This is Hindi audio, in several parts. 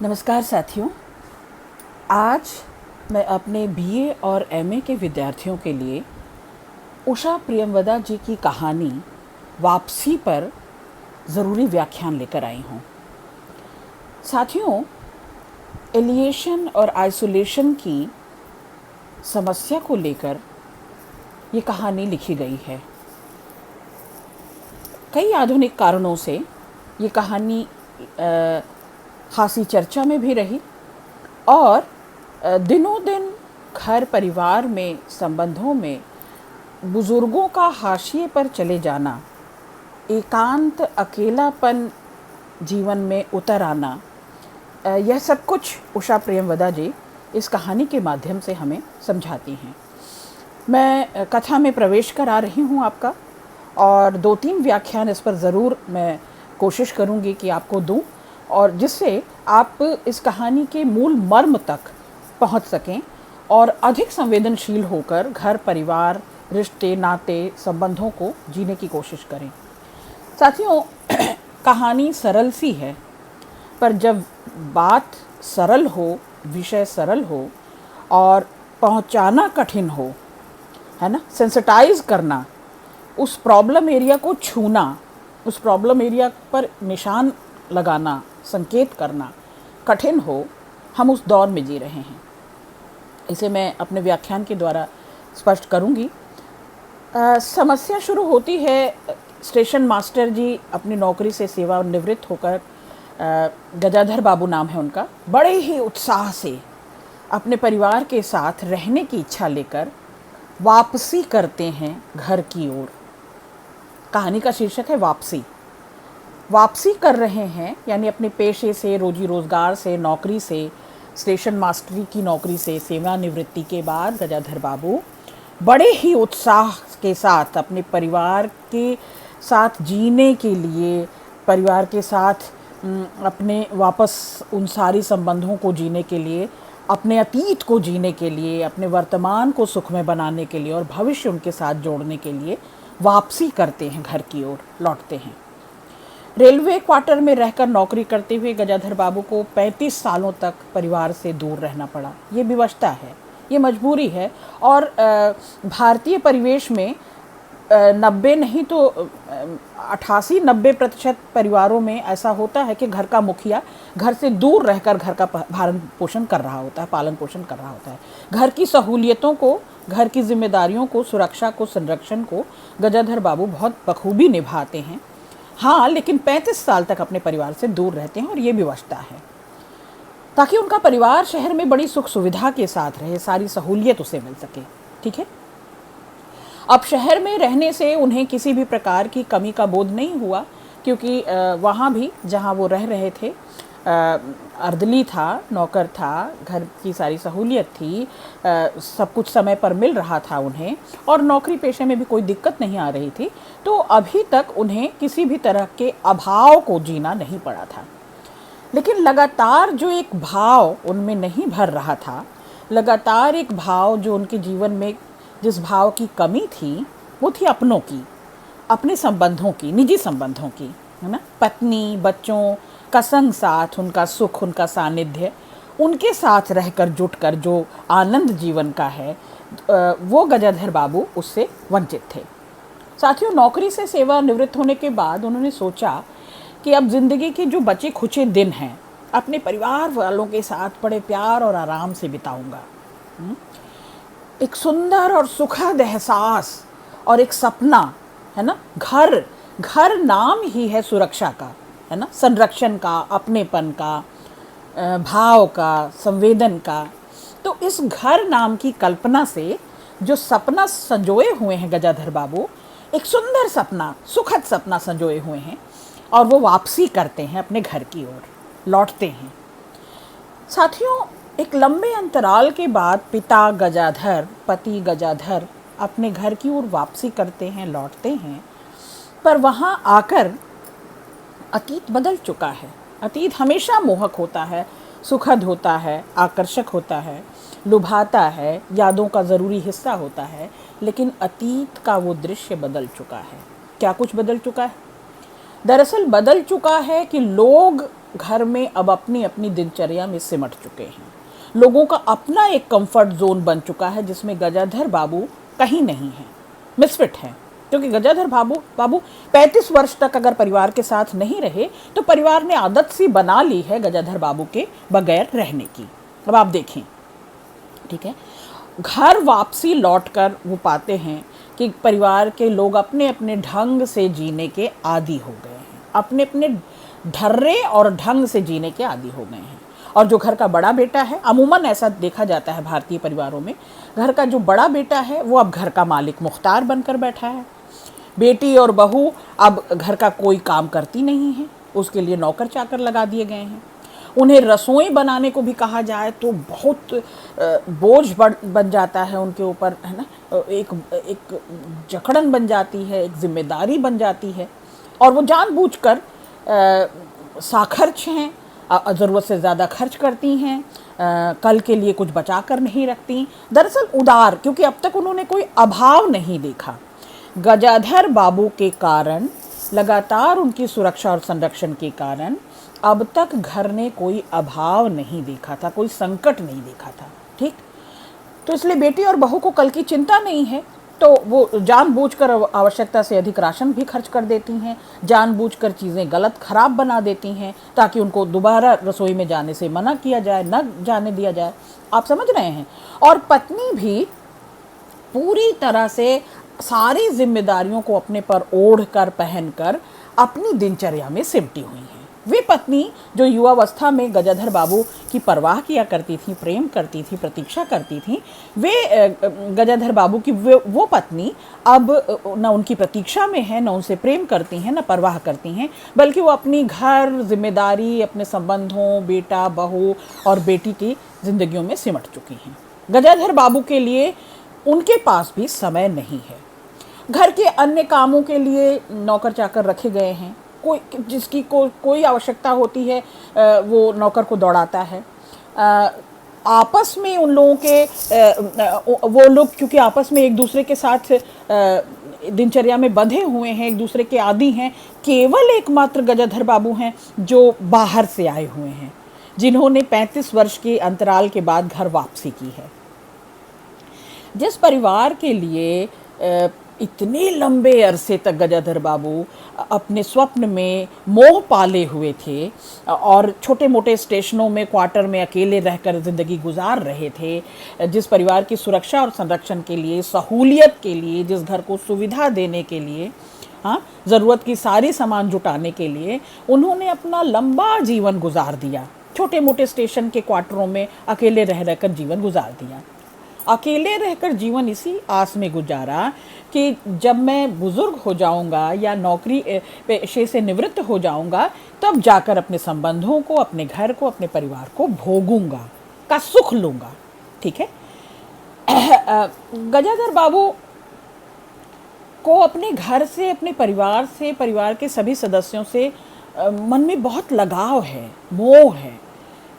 नमस्कार साथियों। आज मैं अपने बीए और एमए के विद्यार्थियों के लिए उषा प्रियमवदा जी की कहानी वापसी पर ज़रूरी व्याख्यान लेकर आई हूँ। साथियों, एलिएशन और आइसोलेशन की समस्या को लेकर ये कहानी लिखी गई है। कई आधुनिक कारणों से ये कहानी खासी चर्चा में भी रही और दिनों दिन घर परिवार में संबंधों में बुज़ुर्गों का हाशिए पर चले जाना, एकांत अकेलापन जीवन में उतर आना, यह सब कुछ उषा प्रियमवदा जी इस कहानी के माध्यम से हमें समझाती हैं। मैं कथा में प्रवेश करा रही हूँ आपका, और 2-3 व्याख्यान इस पर ज़रूर मैं कोशिश करूँगी कि आपको दूँ, और जिससे आप इस कहानी के मूल मर्म तक पहुँच सकें और अधिक संवेदनशील होकर घर परिवार, रिश्ते नाते, संबंधों को जीने की कोशिश करें। साथियों, कहानी सरल सी है, पर जब बात सरल हो, विषय सरल हो और पहुंचाना कठिन हो, है ना, सेंसिटाइज करना, उस प्रॉब्लम एरिया को छूना, उस प्रॉब्लम एरिया पर निशान लगाना, संकेत करना कठिन हो, हम उस दौर में जी रहे हैं। इसे मैं अपने व्याख्यान के द्वारा स्पष्ट करूंगी। समस्या शुरू होती है, स्टेशन मास्टर जी अपनी नौकरी से सेवानिवृत्त होकर, गजाधर बाबू नाम है उनका, बड़े ही उत्साह से अपने परिवार के साथ रहने की इच्छा लेकर वापसी करते हैं घर की ओर। कहानी का शीर्षक है वापसी। वापसी कर रहे हैं, यानी अपने पेशे से, रोजी रोज़गार से, नौकरी से, स्टेशन मास्टरी की नौकरी से सेवानिवृत्ति के बाद गजाधर बाबू बड़े ही उत्साह के साथ अपने परिवार के साथ जीने के लिए, परिवार के साथ अपने वापस उन सारी संबंधों को जीने के लिए, अपने अतीत को जीने के लिए, अपने वर्तमान को सुखमय बनाने के लिए और भविष्य उनके साथ जोड़ने के लिए वापसी करते हैं, घर की ओर लौटते हैं। रेलवे क्वार्टर में रहकर नौकरी करते हुए गजाधर बाबू को 35 सालों तक परिवार से दूर रहना पड़ा। ये विवशता है, ये मजबूरी है, और भारतीय परिवेश में 90 नहीं तो 88-90% परिवारों में ऐसा होता है कि घर का मुखिया घर से दूर रहकर घर का भरण पोषण कर रहा होता है, पालन पोषण कर रहा होता है। घर की सहूलियतों को, घर की जिम्मेदारियों को, सुरक्षा को, संरक्षण को गजाधर बाबू बहुत बखूबी निभाते हैं। हाँ, लेकिन 35 साल तक अपने परिवार से दूर रहते हैं, और ये विवशता है, ताकि उनका परिवार शहर में बड़ी सुख सुविधा के साथ रहे, सारी सहूलियत उसे मिल सके। ठीक है। अब शहर में रहने से उन्हें किसी भी प्रकार की कमी का बोध नहीं हुआ, क्योंकि वहाँ भी जहाँ वो रह रहे थे अर्दली था, नौकर था, घर की सारी सहूलियत थी, सब कुछ समय पर मिल रहा था उन्हें, और नौकरी पेशे में भी कोई दिक्कत नहीं आ रही थी। तो अभी तक उन्हें किसी भी तरह के अभाव को जीना नहीं पड़ा था। लेकिन लगातार जो एक भाव उनमें नहीं भर रहा था, लगातार एक भाव जो उनके जीवन में, जिस भाव की कमी थी, वो थी अपनों की, अपने संबंधों की, निजी संबंधों की, है ना, पत्नी, बच्चों का संग साथ, उनका सुख, उनका सानिध्य, उनके साथ रहकर जुटकर जो आनंद जीवन का है, वो गजाधर बाबू उससे वंचित थे। साथियों, नौकरी से सेवानिवृत्त होने के बाद उन्होंने सोचा कि अब ज़िंदगी के जो बचे खुचे दिन हैं अपने परिवार वालों के साथ बड़े प्यार और आराम से बिताऊंगा। एक सुंदर और सुखद एहसास और एक सपना, है ना, घर, घर नाम ही है सुरक्षा का, है ना, संरक्षण का, अपनेपन का, भाव का, संवेदन का। तो इस घर नाम की कल्पना से जो सपना संजोए हुए हैं गजाधर बाबू, एक सुंदर सपना, सुखद सपना संजोए हुए हैं, और वो वापसी करते हैं, अपने घर की ओर लौटते हैं। साथियों, एक लंबे अंतराल के बाद पिता गजाधर, पति गजाधर अपने घर की ओर वापसी करते हैं, लौटते हैं, पर वहाँ आकर अतीत बदल चुका है। अतीत हमेशा मोहक होता है, सुखद होता है, आकर्षक होता है, लुभाता है, यादों का ज़रूरी हिस्सा होता है, लेकिन अतीत का वो दृश्य बदल चुका है। क्या कुछ बदल चुका है? दरअसल बदल चुका है कि लोग घर में अब अपनी अपनी दिनचर्या में सिमट चुके हैं। लोगों का अपना एक कंफर्ट जोन बन चुका है जिसमें गजाधर बाबू कहीं नहीं है, मिसफिट हैं। क्योंकि गजाधर बाबू 35 वर्ष तक अगर परिवार के साथ नहीं रहे तो परिवार ने आदत सी बना ली है गजाधर बाबू के बगैर रहने की। अब आप देखें, ठीक है, घर वापसी लौटकर वो पाते हैं कि परिवार के लोग अपने अपने ढंग से जीने के आदी हो गए हैं, अपने अपने ढर्रे और ढंग से जीने के आदी हो गए हैं। और जो घर का बड़ा बेटा है, अमूमन ऐसा देखा जाता है भारतीय परिवारों में, घर का जो बड़ा बेटा है वो अब घर का मालिक मुख्तार बनकर बैठा है। बेटी और बहू अब घर का कोई काम करती नहीं है, उसके लिए नौकर चाकर लगा दिए गए हैं। उन्हें रसोई बनाने को भी कहा जाए तो बहुत बोझ बन जाता है उनके ऊपर, है ना। एक जकड़न बन जाती है, एक जिम्मेदारी बन जाती है। और वो जानबूझकर साखर्च हैं, ज़रूरत से ज़्यादा खर्च करती हैं, कल के लिए कुछ बचा कर नहीं रखती। दरअसल उदार, क्योंकि अब तक उन्होंने कोई अभाव नहीं देखा। गजाधर बाबू के कारण, लगातार उनकी सुरक्षा और संरक्षण के कारण अब तक घर ने कोई अभाव नहीं देखा था, कोई संकट नहीं देखा था, ठीक। तो इसलिए बेटी और बहू को कल की चिंता नहीं है, तो वो जानबूझकर आवश्यकता से अधिक राशन भी खर्च कर देती हैं, जानबूझकर चीज़ें गलत खराब बना देती हैं ताकि उनको दोबारा रसोई में जाने से मना किया जाए, न जाने दिया जाए। आप समझ रहे हैं। और पत्नी भी पूरी तरह से सारी जिम्मेदारियों को अपने पर ओढ़ कर, पहन कर अपनी दिनचर्या में सिमटी हुई हैं। वे पत्नी जो युवावस्था में गजाधर बाबू की परवाह किया करती थी, प्रेम करती थी, प्रतीक्षा करती थी, वे गजाधर बाबू की वो पत्नी अब न उनकी प्रतीक्षा में है, न उनसे प्रेम करती हैं, न परवाह करती हैं, बल्कि वो अपनी घर, जिम्मेदारी, अपने संबंधों, बेटा, बहू और बेटी की जिंदगियों में सिमट चुकी हैं। गजाधर बाबू के लिए उनके पास भी समय नहीं है। घर के अन्य कामों के लिए नौकर चाकर रखे गए हैं। कोई जिसकी कोई आवश्यकता होती है वो नौकर को दौड़ाता है। आपस में उन लोगों के वो लोग क्योंकि आपस में एक दूसरे के साथ दिनचर्या में बंधे हुए हैं, एक दूसरे के आदी हैं। केवल एकमात्र गजाधर बाबू हैं जो बाहर से आए हुए हैं, जिन्होंने 35 वर्ष के अंतराल के बाद घर वापसी की है। जिस परिवार के लिए इतने लंबे अरसे तक गजाधर बाबू अपने स्वप्न में मोह पाले हुए थे और छोटे मोटे स्टेशनों में, क्वार्टर में अकेले रहकर ज़िंदगी गुजार रहे थे, जिस परिवार की सुरक्षा और संरक्षण के लिए, सहूलियत के लिए, जिस घर को सुविधा देने के लिए, हाँ, ज़रूरत की सारी सामान जुटाने के लिए उन्होंने अपना लंबा जीवन गुजार दिया। छोटे मोटे स्टेशन के क्वार्टरों में अकेले रह रहकर जीवन गुजार दिया। अकेले रहकर जीवन इसी आस में गुजारा कि जब मैं बुज़ुर्ग हो जाऊंगा या नौकरी पेशे से निवृत्त हो जाऊंगा, तब जाकर अपने संबंधों को, अपने घर को, अपने परिवार को भोगूंगा, का सुख लूंगा, ठीक है। गजाधर बाबू को अपने घर से, अपने परिवार से, परिवार के सभी सदस्यों से मन में बहुत लगाव है, मोह है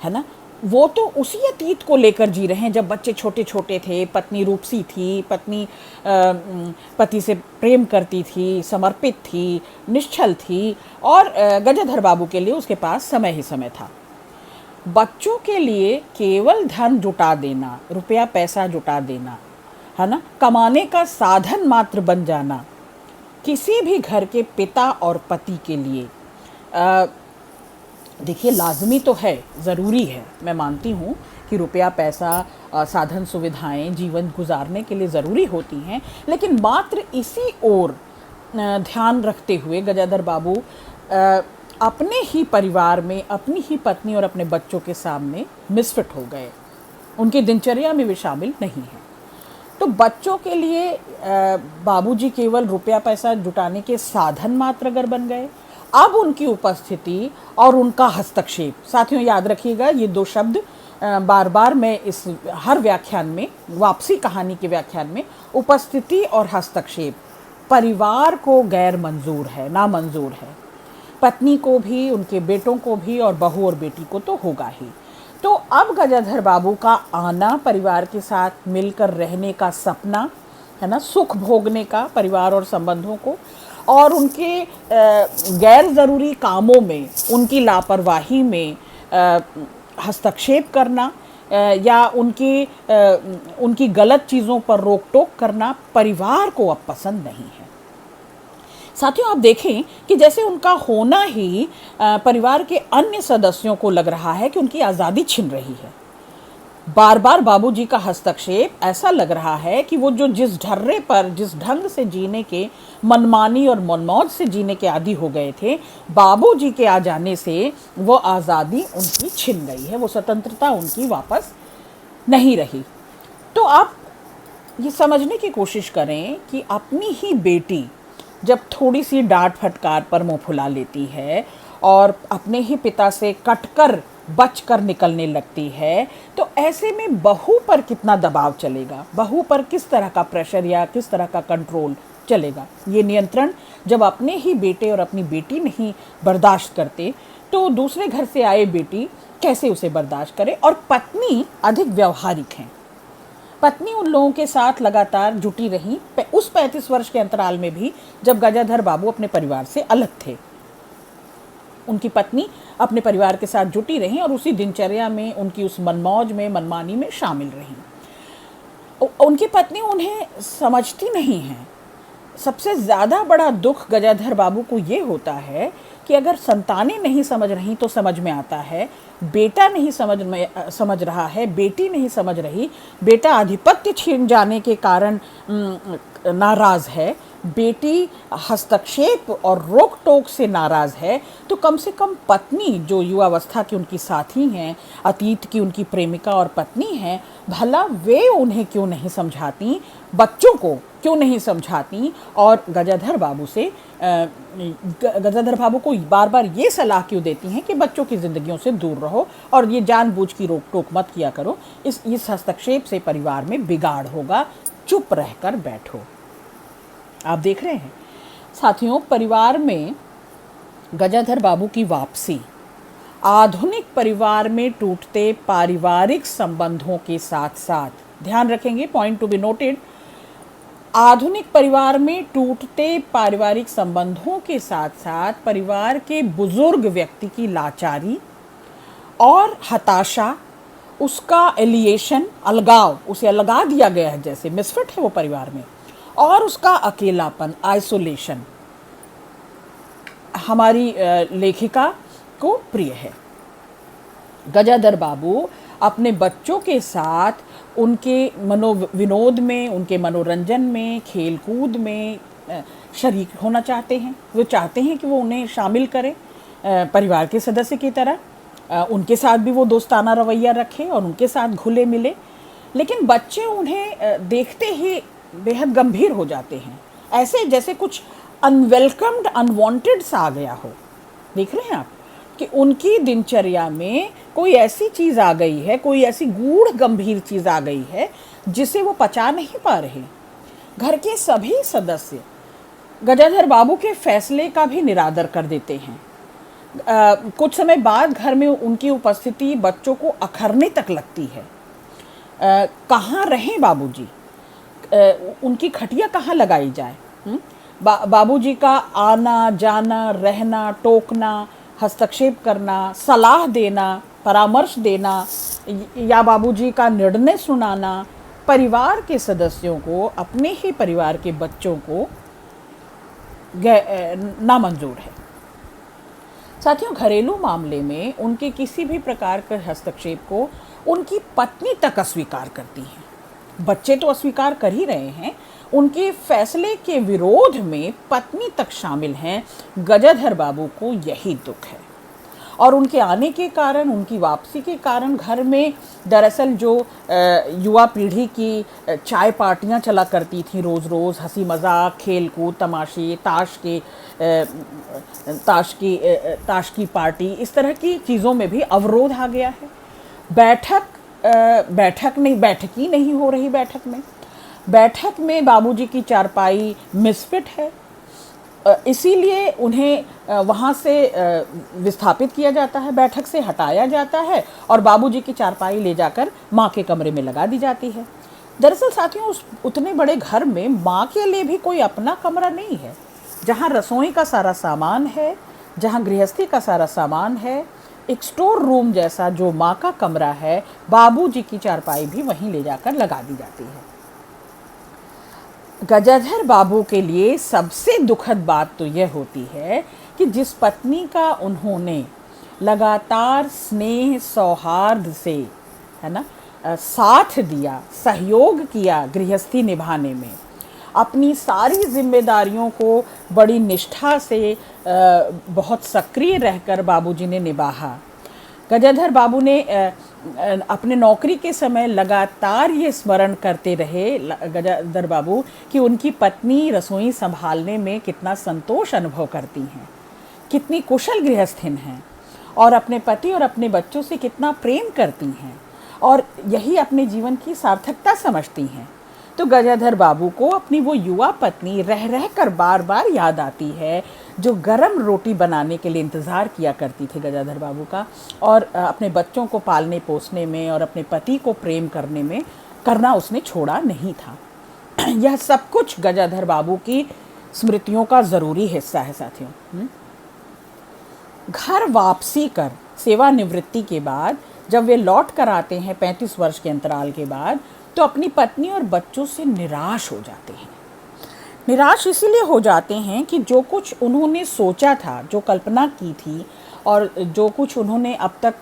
ना। वो तो उसी अतीत को लेकर जी रहे हैं जब बच्चे छोटे छोटे थे, पत्नी रूपसी थी, पत्नी पति से प्रेम करती थी, समर्पित थी, निश्चल थी, और गजाधर बाबू के लिए उसके पास समय ही समय था। बच्चों के लिए केवल धन जुटा देना, रुपया पैसा जुटा देना, है ना, कमाने का साधन मात्र बन जाना, किसी भी घर के पिता और पति के लिए देखिए लाजमी तो है, ज़रूरी है। मैं मानती हूँ कि रुपया पैसा, साधन सुविधाएं जीवन गुजारने के लिए ज़रूरी होती हैं, लेकिन मात्र इसी ओर ध्यान रखते हुए गजाधर बाबू अपने ही परिवार में, अपनी ही पत्नी और अपने बच्चों के सामने मिसफिट हो गए। उनकी दिनचर्या में वे शामिल नहीं हैं। तो बच्चों के लिए बाबूजी केवल रुपया पैसा जुटाने के साधन मात्र अगर बन गए, अब उनकी उपस्थिति और उनका हस्तक्षेप, साथियों याद रखिएगा ये दो शब्द बार बार मैं इस हर व्याख्यान में, वापसी कहानी के व्याख्यान में, उपस्थिति और हस्तक्षेप परिवार को गैर मंजूर है, नामंजूर है। पत्नी को भी, उनके बेटों को भी, और बहू और बेटी को तो होगा ही। तो अब गजाधर बाबू का आना, परिवार के साथ मिलकर रहने का सपना, है ना, सुख भोगने का परिवार और संबंधों को, और उनके गैर ज़रूरी कामों में, उनकी लापरवाही में हस्तक्षेप करना या उनकी गलत चीज़ों पर रोक टोक करना परिवार को अब पसंद नहीं है। साथियों, आप देखें कि जैसे उनका होना ही परिवार के अन्य सदस्यों को लग रहा है कि उनकी आज़ादी छिन रही है। बार बार बाबूजी का हस्तक्षेप ऐसा लग रहा है कि वो जो जिस ढर्रे पर, जिस ढंग से जीने के, मनमानी और मनमौज से जीने के आदी हो गए थे, बाबूजी के आ जाने से वो आज़ादी उनकी छिन गई है, वो स्वतंत्रता उनकी वापस नहीं रही। तो आप ये समझने की कोशिश करें कि अपनी ही बेटी जब थोड़ी सी डांट फटकार पर मुंह फुला लेती है और अपने ही पिता से कटकर बचकर निकलने लगती है, तो ऐसे में बहू पर कितना दबाव चलेगा, बहू पर किस तरह का प्रेशर या किस तरह का कंट्रोल चलेगा। ये नियंत्रण जब अपने ही बेटे और अपनी बेटी नहीं बर्दाश्त करते, तो दूसरे घर से आए बेटी कैसे उसे बर्दाश्त करे। और पत्नी अधिक व्यवहारिक हैं। पत्नी उन लोगों के साथ लगातार जुटी रही उस 35 वर्ष के अंतराल में भी जब गजाधर बाबू अपने परिवार से अलग थे। उनकी पत्नी अपने परिवार के साथ जुटी रही और उसी दिनचर्या में, उनकी उस मनमौज में, मनमानी में शामिल रही। उनकी पत्नी उन्हें समझती नहीं है। सबसे ज़्यादा बड़ा दुख गजाधर बाबू को ये होता है कि अगर संतानें नहीं समझ रही तो समझ में आता है, बेटा नहीं समझ रहा है, बेटी नहीं समझ रही, बेटा आधिपत्य छीन जाने के कारण नाराज़ है, बेटी हस्तक्षेप और रोक टोक से नाराज़ है, तो कम से कम पत्नी जो युवावस्था की उनकी साथी हैं, अतीत की उनकी प्रेमिका और पत्नी हैं, भला वे उन्हें क्यों नहीं समझाती, बच्चों को क्यों नहीं समझाती और गजाधर बाबू को बार बार ये सलाह क्यों देती हैं कि बच्चों की ज़िंदगियों से दूर रहो और ये जानबूझ की रोक टोक मत किया करो, इस हस्तक्षेप से परिवार में बिगाड़ होगा, चुप रहकर बैठो। आप देख रहे हैं साथियों, परिवार में गजाधर बाबू की वापसी आधुनिक परिवार में टूटते पारिवारिक संबंधों के साथ साथ, ध्यान रखेंगे, पॉइंट टू बी नोटेड, आधुनिक परिवार में टूटते पारिवारिक संबंधों के साथ साथ परिवार के बुजुर्ग व्यक्ति की लाचारी और हताशा, उसका एलिएशन, अलगाव, उसे अलगा दिया गया है, जैसे मिसफिट है वो परिवार में, और उसका अकेलापन, आइसोलेशन हमारी लेखिका को प्रिय है। गजाधर बाबू अपने बच्चों के साथ उनके मनोविनोद में, उनके मनोरंजन में, खेलकूद में शरीक होना चाहते हैं। वो चाहते हैं कि वो उन्हें शामिल करें परिवार के सदस्य की तरह, उनके साथ भी वो दोस्ताना रवैया रखें और उनके साथ घुले मिले। लेकिन बच्चे उन्हें देखते ही बेहद गंभीर हो जाते हैं, ऐसे जैसे कुछ अनवेलकम्ड, अनवांटेड सा आ गया हो। देख रहे हैं आप कि उनकी दिनचर्या में कोई ऐसी चीज़ आ गई है, कोई ऐसी गूढ़ गंभीर चीज़ आ गई है जिसे वो पचा नहीं पा रहे। घर के सभी सदस्य गजाधर बाबू के फैसले का भी निरादर कर देते हैं। कुछ समय बाद घर में उनकी उपस्थिति बच्चों को अखरने तक लगती है। कहाँ रहें बाबूजी, उनकी खटिया कहाँ लगाई जाए। बाबूजी का आना जाना, रहना, टोकना, हस्तक्षेप करना, सलाह देना, परामर्श देना या बाबूजी का निर्णय सुनाना परिवार के सदस्यों को, अपने ही परिवार के बच्चों को नामंजूर है। साथियों, घरेलू मामले में उनके किसी भी प्रकार के हस्तक्षेप को उनकी पत्नी तक अस्वीकार करती हैं। बच्चे तो अस्वीकार कर ही रहे हैं, उनके फैसले के विरोध में पत्नी तक शामिल हैं। गजाधर बाबू को यही दुख है और उनके आने के कारण, उनकी वापसी के कारण घर में दरअसल जो युवा पीढ़ी की चाय पार्टियां चला करती थी, रोज़ रोज़ हंसी मजाक, खेल कूद, तमाशे, ताश की पार्टी, इस तरह की चीज़ों में भी अवरोध आ गया है। बैठक ही नहीं हो रही। बैठक में बाबूजी की चारपाई मिसफिट है, इसीलिए उन्हें वहाँ से विस्थापित किया जाता है, बैठक से हटाया जाता है और बाबूजी की चारपाई ले जाकर माँ के कमरे में लगा दी जाती है। दरअसल साथियों, उस उतने बड़े घर में माँ के लिए भी कोई अपना कमरा नहीं है। जहाँ रसोई का सारा सामान है, जहाँ गृहस्थी का सारा सामान है, एक स्टोर रूम जैसा जो माँ का कमरा है, बाबूजी की चारपाई भी वहीं ले जाकर लगा दी जाती है। गजाधर बाबू के लिए सबसे दुखद बात तो यह होती है कि जिस पत्नी का उन्होंने लगातार स्नेह सौहार्द से, है ना, साथ दिया, सहयोग किया गृहस्थी निभाने में, अपनी सारी जिम्मेदारियों को बड़ी निष्ठा से बहुत सक्रिय रहकर बाबूजी ने निभाया। गजाधर बाबू ने अपने नौकरी के समय लगातार ये स्मरण करते रहे, गजाधर बाबू, कि उनकी पत्नी रसोई संभालने में कितना संतोष अनुभव करती हैं, कितनी कुशल गृहस्थिन हैं और अपने पति और अपने बच्चों से कितना प्रेम करती हैं और यही अपने जीवन की सार्थकता समझती हैं। तो गजाधर बाबू को अपनी वो युवा पत्नी रह रह कर बार बार याद आती है, जो गरम रोटी बनाने के लिए इंतज़ार किया करती थी गजाधर बाबू का, और अपने बच्चों को पालने पोसने में और अपने पति को प्रेम करने में करना उसने छोड़ा नहीं था। यह सब कुछ गजाधर बाबू की स्मृतियों का ज़रूरी हिस्सा है साथियों। घर वापसी कर सेवानिवृत्ति के बाद जब वे लौट कर आते हैं 35 वर्ष के अंतराल के बाद, तो अपनी पत्नी और बच्चों से निराश हो जाते हैं। निराश इसीलिए हो जाते हैं कि जो कुछ उन्होंने सोचा था, जो कल्पना की थी और जो कुछ उन्होंने अब तक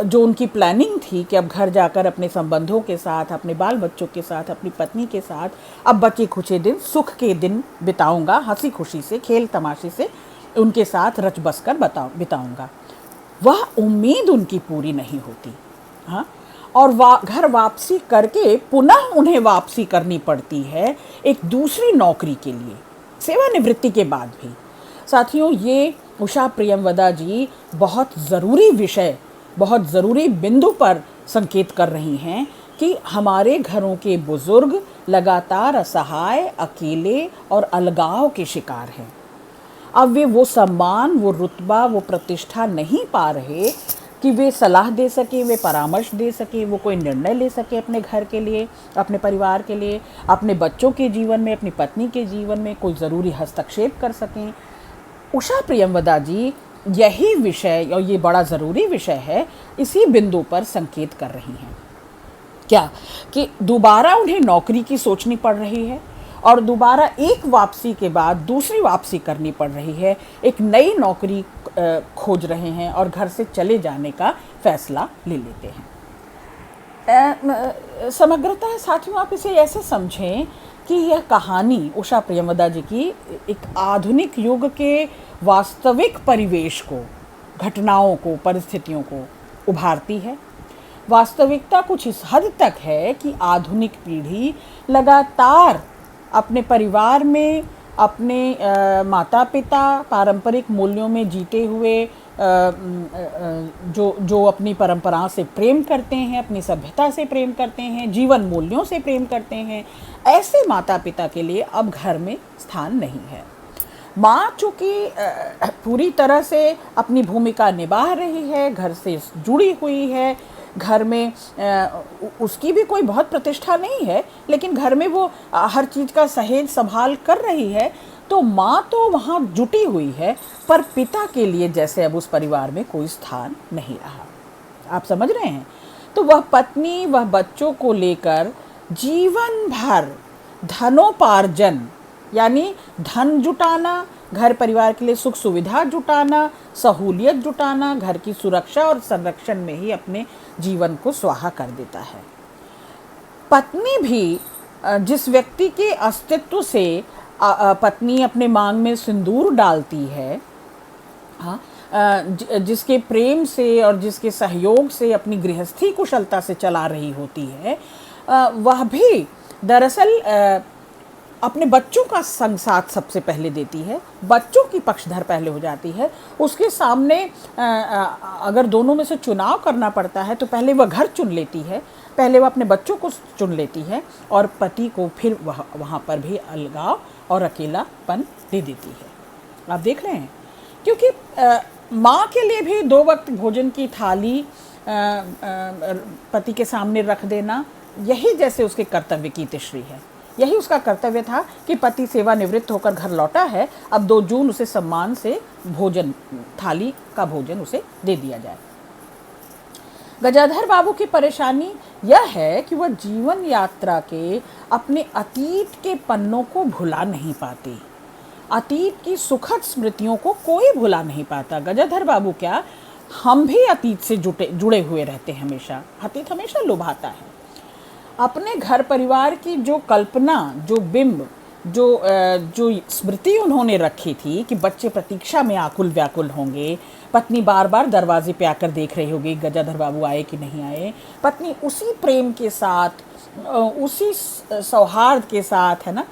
जो उनकी प्लानिंग थी कि अब घर जाकर अपने संबंधों के साथ, अपने बाल बच्चों के साथ, अपनी पत्नी के साथ अब बचे खुचे दिन, सुख के दिन बिताऊंगा, हंसी खुशी से, खेल तमाशे से उनके साथ रच बस कर बिताऊंगा, वह उम्मीद उनकी पूरी नहीं होती। हाँ, और घर वापसी करके पुनः उन्हें वापसी करनी पड़ती है एक दूसरी नौकरी के लिए, सेवानिवृत्ति के बाद भी। साथियों, ये उषा प्रियमवदा जी बहुत ज़रूरी विषय, बहुत ज़रूरी बिंदु पर संकेत कर रही हैं कि हमारे घरों के बुज़ुर्ग लगातार असहाय, अकेले और अलगाव के शिकार हैं। अब वे वो सम्मान, वो रुतबा, वो प्रतिष्ठा नहीं पा रहे कि वे सलाह दे सके, वे परामर्श दे सके, वो कोई निर्णय ले सके अपने घर के लिए, अपने परिवार के लिए, अपने बच्चों के जीवन में, अपनी पत्नी के जीवन में कोई ज़रूरी हस्तक्षेप कर सकें। उषा प्रियमवदा जी यही विषय, और ये बड़ा ज़रूरी विषय है, इसी बिंदु पर संकेत कर रही हैं। क्या कि दोबारा उन्हें नौकरी की सोचनी पड़ रही है और दोबारा एक वापसी के बाद दूसरी वापसी करनी पड़ रही है, एक नई नौकरी खोज रहे हैं और घर से चले जाने का फैसला ले लेते हैं। समग्रतः साथियों, आप इसे ऐसे समझें कि यह कहानी उषा प्रियमवदा जी की एक आधुनिक युग के वास्तविक परिवेश को, घटनाओं को, परिस्थितियों को उभारती है। वास्तविकता कुछ इस हद तक है कि आधुनिक पीढ़ी लगातार अपने परिवार में, अपने माता पिता पारंपरिक मूल्यों में जीते हुए जो अपनी परंपरा से प्रेम करते हैं, अपनी सभ्यता से प्रेम करते हैं, जीवन मूल्यों से प्रेम करते हैं, ऐसे माता पिता के लिए अब घर में स्थान नहीं है। माँ चूँकि पूरी तरह से अपनी भूमिका निभा रही है, घर से जुड़ी हुई है, घर में उसकी भी कोई बहुत प्रतिष्ठा नहीं है, लेकिन घर में वो हर चीज़ का सहेज संभाल कर रही है, तो माँ तो वहाँ जुटी हुई है, पर पिता के लिए जैसे अब उस परिवार में कोई स्थान नहीं रहा। आप समझ रहे हैं? तो वह पत्नी, वह बच्चों को लेकर जीवन भर धनोपार्जन, यानी धन जुटाना, घर परिवार के लिए सुख सुविधा जुटाना, सहूलियत जुटाना, घर की सुरक्षा और संरक्षण में ही अपने जीवन को स्वाहा कर देता है। पत्नी भी जिस व्यक्ति के अस्तित्व से पत्नी अपने मांग में सिंदूर डालती है, हाँ, जिसके प्रेम से और जिसके सहयोग से अपनी गृहस्थी कुशलता से चला रही होती है, वह भी दरअसल अपने बच्चों का संग साथ सबसे पहले देती है, बच्चों की पक्षधर पहले हो जाती है। उसके सामने अगर दोनों में से चुनाव करना पड़ता है तो पहले वह घर चुन लेती है, पहले वह अपने बच्चों को चुन लेती है और पति को फिर वहाँ पर भी अलगाव और अकेलापन दे देती है। आप देख रहे हैं, क्योंकि माँ के लिए भी 2 वक्त भोजन की थाली पति के सामने रख देना, यही जैसे उसके कर्तव्य की तीसरी है। यही उसका कर्तव्य था कि पति सेवानिवृत्त होकर घर लौटा है, अब 2 जून उसे सम्मान से भोजन, थाली का भोजन उसे दे दिया जाए। गजाधर बाबू की परेशानी यह है कि वह जीवन यात्रा के अपने अतीत के पन्नों को भुला नहीं पाते। अतीत की सुखद स्मृतियों को कोई भुला नहीं पाता। गजाधर बाबू क्या, हम भी अतीत से जुड़े हुए रहते हैं हमेशा। अतीत हमेशा लुभाता है। अपने घर परिवार की जो कल्पना, जो बिंब, जो स्मृति उन्होंने रखी थी कि बच्चे प्रतीक्षा में आकुल व्याकुल होंगे, पत्नी बार बार दरवाजे पे आकर देख रही होगी गजाधर बाबू आए कि नहीं आए, पत्नी उसी प्रेम के साथ, उसी सौहार्द के साथ, है ना,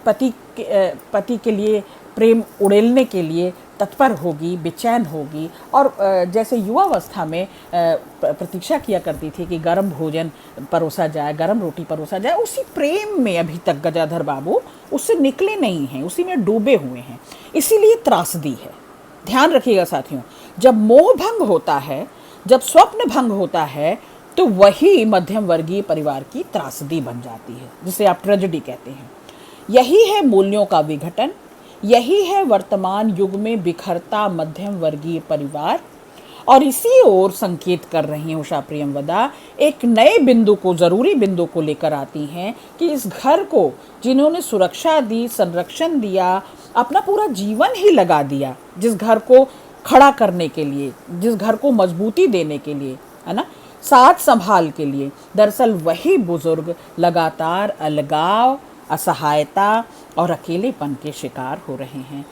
पति के लिए प्रेम उड़ेलने के लिए तत्पर होगी, बेचैन होगी, और जैसे युवावस्था में प्रतीक्षा किया करती थी कि गर्म भोजन परोसा जाए, गर्म रोटी परोसा जाए, उसी प्रेम में अभी तक गजाधर बाबू उससे निकले नहीं हैं, उसी में डूबे हुए हैं। इसीलिए त्रासदी है। ध्यान रखिएगा साथियों, जब मोह भंग होता है, जब स्वप्न भंग होता है, तो वही मध्यम वर्गीय परिवार की त्रासदी बन जाती है, जिसे आप ट्रेजेडी कहते हैं। यही है मूल्यों का विघटन, यही है वर्तमान युग में बिखरता मध्यम वर्गीय परिवार। और इसी ओर संकेत कर रही हैं उषा प्रियमवदा, एक नए बिंदु को, जरूरी बिंदु को लेकर आती हैं कि इस घर को जिन्होंने सुरक्षा दी, संरक्षण दिया, अपना पूरा जीवन ही लगा दिया, जिस घर को खड़ा करने के लिए, जिस घर को मजबूती देने के लिए, है ना, साथ संभाल के लिए, दरअसल वही बुजुर्ग लगातार अलगाव, असहायता और अकेलेपन के शिकार हो रहे हैं।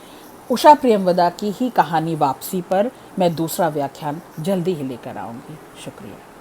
उषा प्रियमवदा की ही कहानी वापसी पर मैं दूसरा व्याख्यान जल्दी ही लेकर आऊँगी। शुक्रिया।